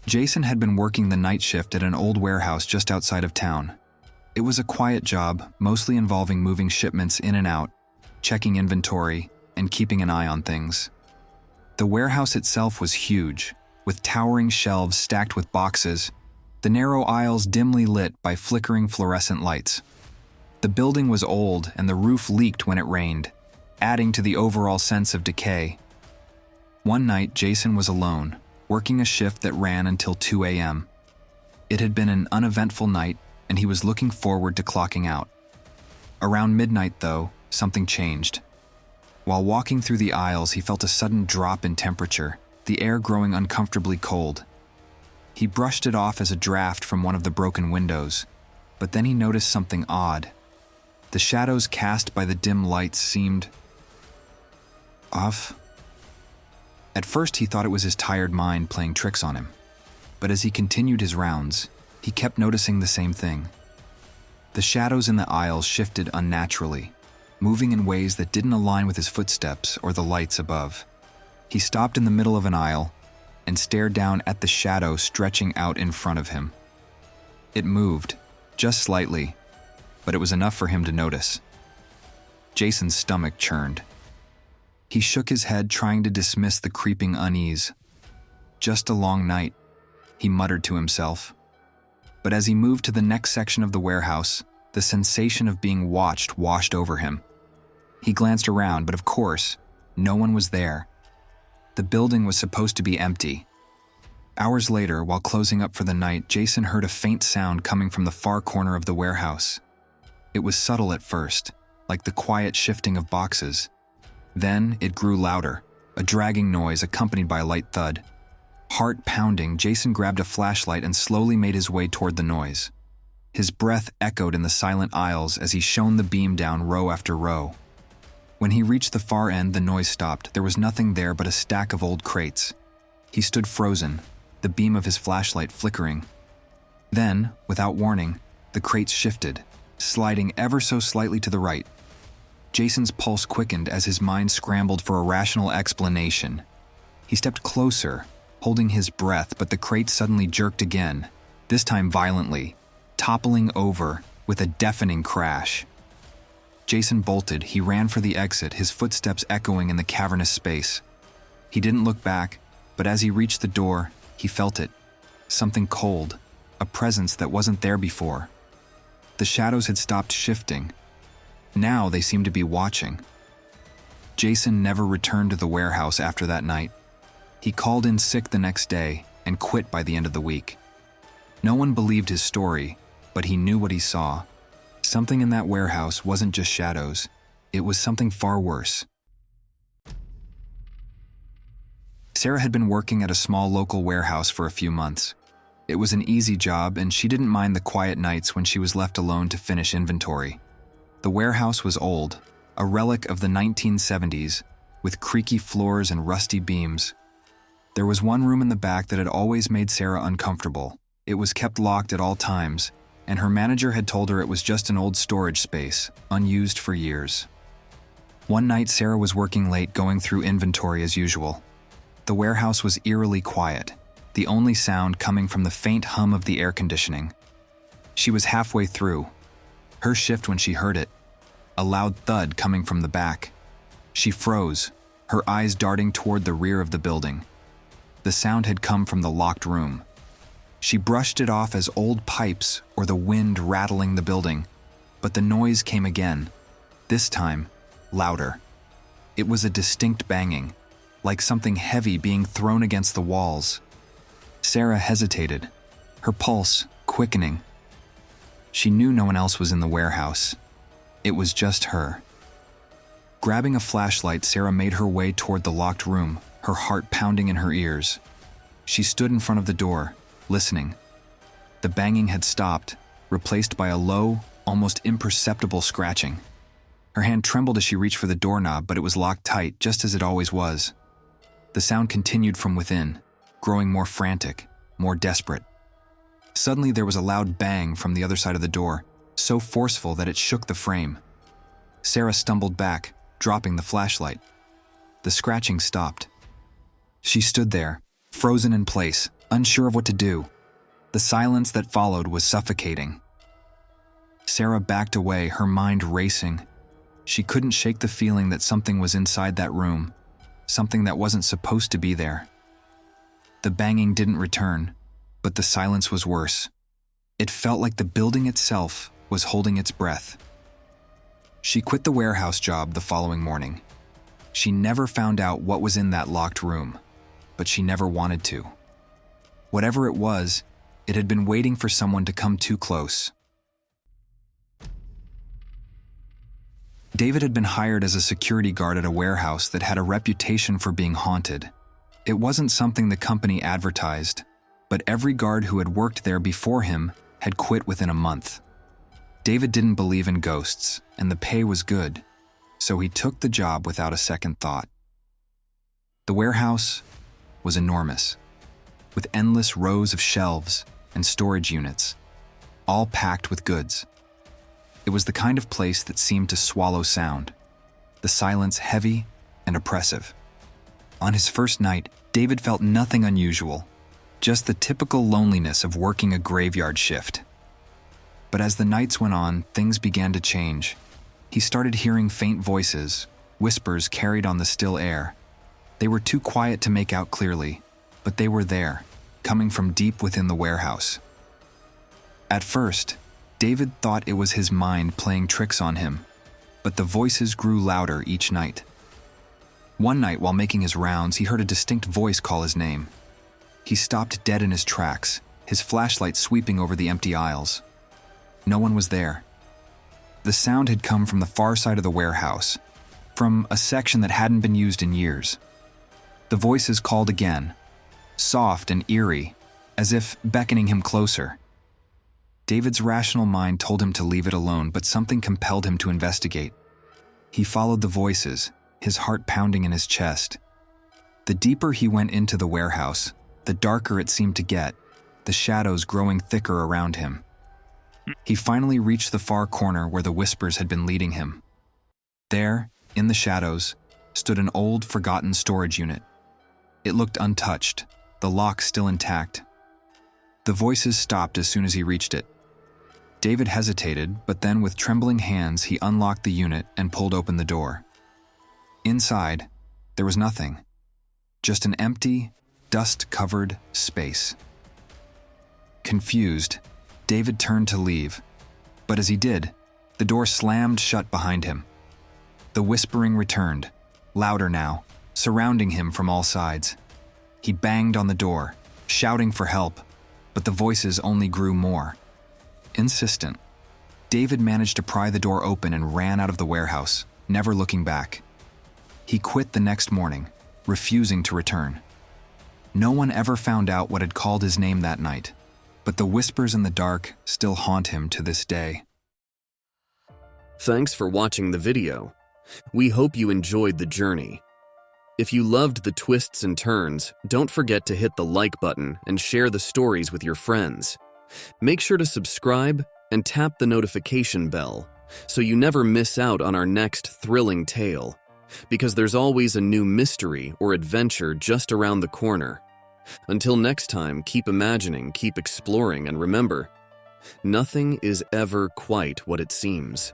Jason had been working the night shift at an old warehouse just outside of town. It was a quiet job, mostly involving moving shipments in and out, checking inventory, and keeping an eye on things. The warehouse itself was huge, with towering shelves stacked with boxes, the narrow aisles dimly lit by flickering fluorescent lights. The building was old and the roof leaked when it rained, adding to the overall sense of decay. One night, Jason was alone, working a shift that ran until 2 a.m. It had been an uneventful night, and he was looking forward to clocking out. Around midnight, though, something changed. While walking through the aisles, he felt a sudden drop in temperature, the air growing uncomfortably cold. He brushed it off as a draft from one of the broken windows, but then he noticed something odd. The shadows cast by the dim lights seemed off. At first, he thought it was his tired mind playing tricks on him, but as he continued his rounds, he kept noticing the same thing. The shadows in the aisles shifted unnaturally, moving in ways that didn't align with his footsteps or the lights above. He stopped in the middle of an aisle and stared down at the shadow stretching out in front of him. It moved, just slightly, but it was enough for him to notice. Jason's stomach churned. He shook his head, trying to dismiss the creeping unease. Just a long night, he muttered to himself. But as he moved to the next section of the warehouse, the sensation of being watched washed over him. He glanced around, but of course, no one was there. The building was supposed to be empty. Hours later, while closing up for the night, Jason heard a faint sound coming from the far corner of the warehouse. It was subtle at first, like the quiet shifting of boxes. Then it grew louder, a dragging noise accompanied by a light thud. Heart pounding, Jason grabbed a flashlight and slowly made his way toward the noise. His breath echoed in the silent aisles as he shone the beam down row after row. When he reached the far end, the noise stopped. There was nothing there but a stack of old crates. He stood frozen, the beam of his flashlight flickering. Then, without warning, the crates shifted, sliding ever so slightly to the right. Jason's pulse quickened as his mind scrambled for a rational explanation. He stepped closer, holding his breath, but the crate suddenly jerked again, this time violently, toppling over with a deafening crash. Jason bolted. He ran for the exit, his footsteps echoing in the cavernous space. He didn't look back, but as he reached the door, he felt it. Something cold, a presence that wasn't there before. The shadows had stopped shifting. Now they seemed to be watching. Jason never returned to the warehouse after that night. He called in sick the next day and quit by the end of the week. No one believed his story, but he knew what he saw. Something in that warehouse wasn't just shadows. It was something far worse. Sarah had been working at a small local warehouse for a few months. It was an easy job, and she didn't mind the quiet nights when she was left alone to finish inventory. The warehouse was old, a relic of the 1970s, with creaky floors and rusty beams. There was one room in the back that had always made Sarah uncomfortable. It was kept locked at all times, and her manager had told her it was just an old storage space, unused for years. One night, Sarah was working late, going through inventory as usual. The warehouse was eerily quiet, the only sound coming from the faint hum of the air conditioning. She was halfway through her shift when she heard it, a loud thud coming from the back. She froze, her eyes darting toward the rear of the building. The sound had come from the locked room. She brushed it off as old pipes or the wind rattling the building, but the noise came again, this time louder. It was a distinct banging, like something heavy being thrown against the walls. Sarah hesitated, her pulse quickening. She knew no one else was in the warehouse. It was just her. Grabbing a flashlight, Sarah made her way toward the locked room, her heart pounding in her ears. She stood in front of the door, listening. The banging had stopped, replaced by a low, almost imperceptible scratching. Her hand trembled as she reached for the doorknob, but it was locked tight, just as it always was. The sound continued from within, growing more frantic, more desperate. Suddenly there was a loud bang from the other side of the door, so forceful that it shook the frame. Sarah stumbled back, dropping the flashlight. The scratching stopped. She stood there, frozen in place, unsure of what to do. The silence that followed was suffocating. Sarah backed away, her mind racing. She couldn't shake the feeling that something was inside that room, something that wasn't supposed to be there. The banging didn't return, but the silence was worse. It felt like the building itself was holding its breath. She quit the warehouse job the following morning. She never found out what was in that locked room, but she never wanted to. Whatever it was, it had been waiting for someone to come too close. David had been hired as a security guard at a warehouse that had a reputation for being haunted. It wasn't something the company advertised, but every guard who had worked there before him had quit within a month. David didn't believe in ghosts, and the pay was good, so he took the job without a second thought. The warehouse was enormous, with endless rows of shelves and storage units, all packed with goods. It was the kind of place that seemed to swallow sound, the silence heavy and oppressive. On his first night, David felt nothing unusual, just the typical loneliness of working a graveyard shift. But as the nights went on, things began to change. He started hearing faint voices, whispers carried on the still air. They were too quiet to make out clearly, but they were there, coming from deep within the warehouse. At first, David thought it was his mind playing tricks on him, but the voices grew louder each night. One night, while making his rounds, he heard a distinct voice call his name. He stopped dead in his tracks, his flashlight sweeping over the empty aisles. No one was there. The sound had come from the far side of the warehouse, from a section that hadn't been used in years. The voices called again, soft and eerie, as if beckoning him closer. David's rational mind told him to leave it alone, but something compelled him to investigate. He followed the voices, his heart pounding in his chest. The deeper he went into the warehouse, the darker it seemed to get, the shadows growing thicker around him. He finally reached the far corner where the whispers had been leading him. There, in the shadows, stood an old, forgotten storage unit. It looked untouched, the lock still intact. The voices stopped as soon as he reached it. David hesitated, but then with trembling hands he unlocked the unit and pulled open the door. Inside, there was nothing. Just an empty, dust-covered space. Confused, David turned to leave, but as he did, the door slammed shut behind him. The whispering returned, louder now, surrounding him from all sides. He banged on the door, shouting for help, but the voices only grew more. Insistent, David managed to pry the door open and ran out of the warehouse, never looking back. He quit the next morning, refusing to return. No one ever found out what had called his name that night, but the whispers in the dark still haunt him to this day. Thanks for watching the video. We hope you enjoyed the journey. If you loved the twists and turns, don't forget to hit the like button and share the stories with your friends. Make sure to subscribe and tap the notification bell so you never miss out on our next thrilling tale, because there's always a new mystery or adventure just around the corner. Until next time, keep imagining, keep exploring, and remember, nothing is ever quite what it seems.